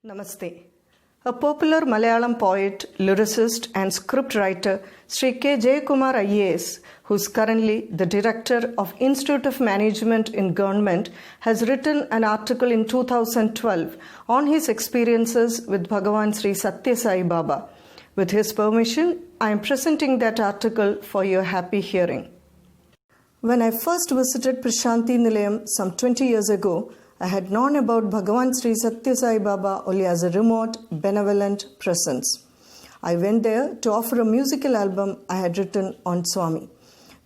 Namaste. A popular Malayalam poet, lyricist and scriptwriter, Sri K. Jayakumar IAS, who is currently the director of Institute of Management in Government, has written an article in 2012 on his experiences with Bhagawan Sri Sathyasai Baba. With his permission, I am presenting that article for your happy hearing. When I first visited Prashanti Nilayam some 20 years ago, I had known about Bhagawan Sri Sathyasai Baba only as a remote, benevolent presence. I went there to offer a musical album I had written on Swami.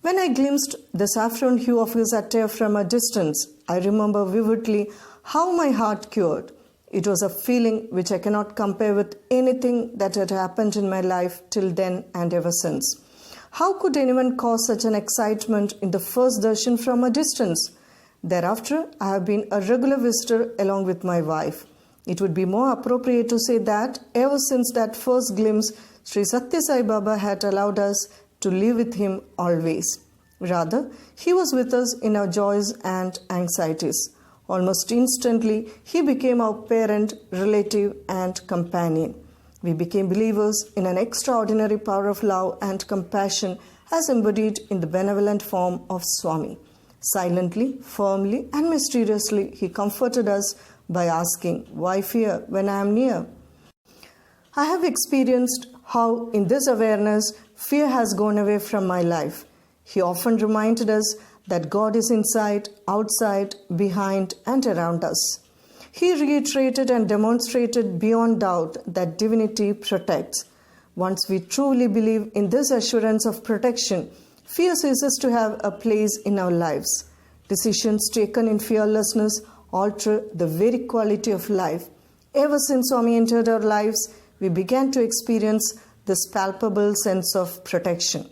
When I glimpsed the saffron hue of his attire from a distance, I remember vividly how my heart cured. It was a feeling which I cannot compare with anything that had happened in my life till then and ever since. How could anyone cause such an excitement in the first darshan from a distance? Thereafter, I have been a regular visitor along with my wife. It would be more appropriate to say that ever since that first glimpse, Sri Sathyasai Baba had allowed us to live with him always. Rather, he was with us in our joys and anxieties. Almost instantly, he became our parent, relative, and companion. We became believers in an extraordinary power of love and compassion as embodied in the benevolent form of Swami. Silently, firmly, and mysteriously, he comforted us by asking, "Why fear when I am near?" I have experienced how, in this awareness, fear has gone away from my life. He often reminded us that God is inside, outside, behind, and around us. He reiterated and demonstrated beyond doubt that divinity protects. Once we truly believe in this assurance of protection, fear ceases to have a place in our lives. Decisions taken in fearlessness alter the very quality of life. Ever since Swami entered our lives, we began to experience this palpable sense of protection.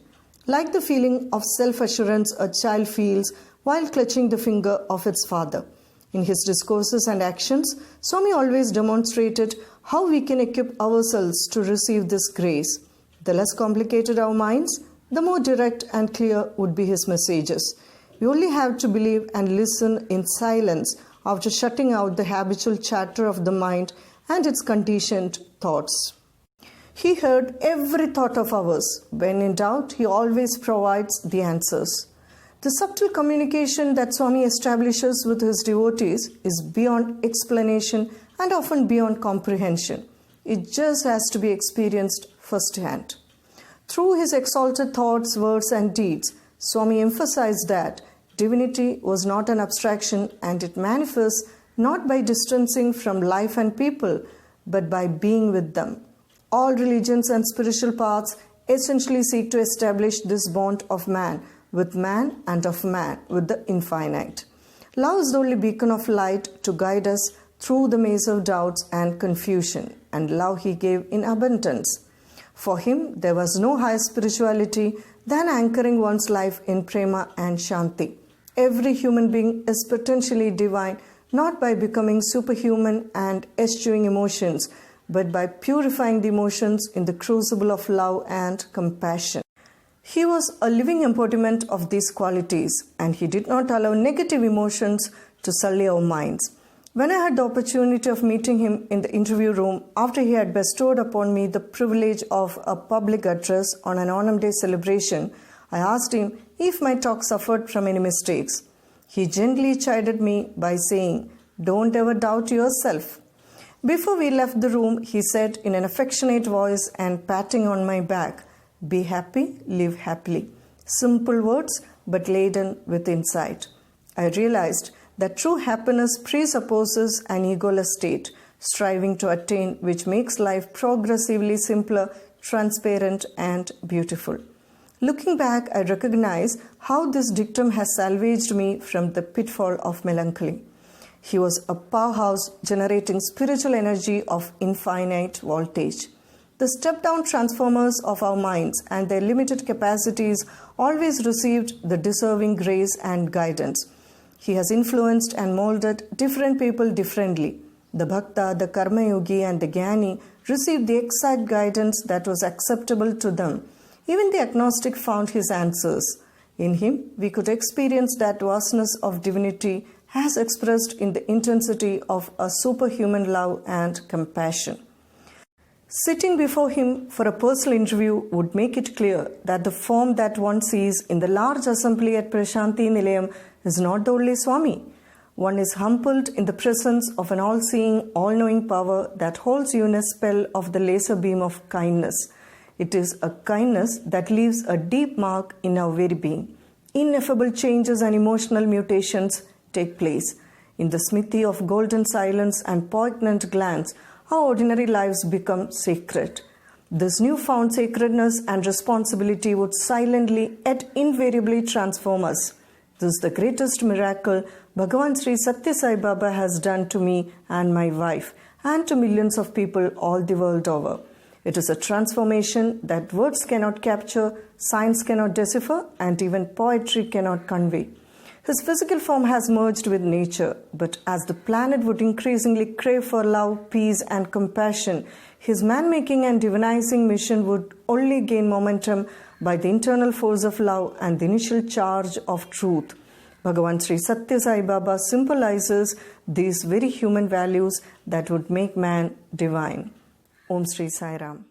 Like the feeling of self-assurance a child feels while clutching the finger of its father. In his discourses and actions, Swami always demonstrated how we can equip ourselves to receive this grace. The less complicated our minds, the more direct and clear would be his messages. We only have to believe and listen in silence after shutting out the habitual chatter of the mind and its conditioned thoughts. He heard every thought of ours. When in doubt, he always provides the answers. The subtle communication that Swami establishes with his devotees is beyond explanation and often beyond comprehension. It just has to be experienced firsthand. Through his exalted thoughts, words, and deeds, Swami emphasized that divinity was not an abstraction and it manifests not by distancing from life and people, but by being with them. All religions and spiritual paths essentially seek to establish this bond of man with man and of man with the infinite. Love is the only beacon of light to guide us through the maze of doubts and confusion, and love he gave in abundance. For him, there was no higher spirituality than anchoring one's life in prema and shanti. Every human being is potentially divine, not by becoming superhuman and eschewing emotions, but by purifying the emotions in the crucible of love and compassion. He was a living embodiment of these qualities, and he did not allow negative emotions to sully our minds. When I had the opportunity of meeting him in the interview room after he had bestowed upon me the privilege of a public address on an Onam Day celebration, I asked him if my talk suffered from any mistakes. He gently chided me by saying, "Don't ever doubt yourself." Before we left the room, he said in an affectionate voice and patting on my back, "Be happy, live happily." Simple words, but laden with insight. I realized that true happiness presupposes an egoless state, striving to attain which makes life progressively simpler, transparent, and beautiful. Looking back, I recognize how this dictum has salvaged me from the pitfall of melancholy. He was a powerhouse generating spiritual energy of infinite voltage. The step-down transformers of our minds and their limited capacities always received the deserving grace and guidance. He has influenced and molded different people differently. The Bhakta, the Karma Yogi, and the Jnani received the exact guidance that was acceptable to them. Even the agnostic found his answers. In him, we could experience that vastness of divinity as expressed in the intensity of a superhuman love and compassion. Sitting before him for a personal interview would make it clear that the form that one sees in the large assembly at Prashanti Nilayam is not the only Swami. One is humbled in the presence of an all-seeing, all-knowing power that holds you in a spell of the laser beam of kindness. It is a kindness that leaves a deep mark in our very being. Ineffable changes and emotional mutations take place. In the smithy of golden silence and poignant glance, our ordinary lives become sacred. This newfound sacredness and responsibility would silently yet invariably transform us. This is the greatest miracle Bhagawan Sri Sathyasai Baba has done to me and my wife, and to millions of people all the world over. It is a transformation that words cannot capture, science cannot decipher, and even poetry cannot convey. His physical form has merged with nature, but as the planet would increasingly crave for love, peace, and compassion, his man-making and divinizing mission would only gain momentum by the internal force of love and the initial charge of truth. Bhagawan Sri Sathyasai Baba symbolizes these very human values that would make man divine. Om Sri Sai Ram.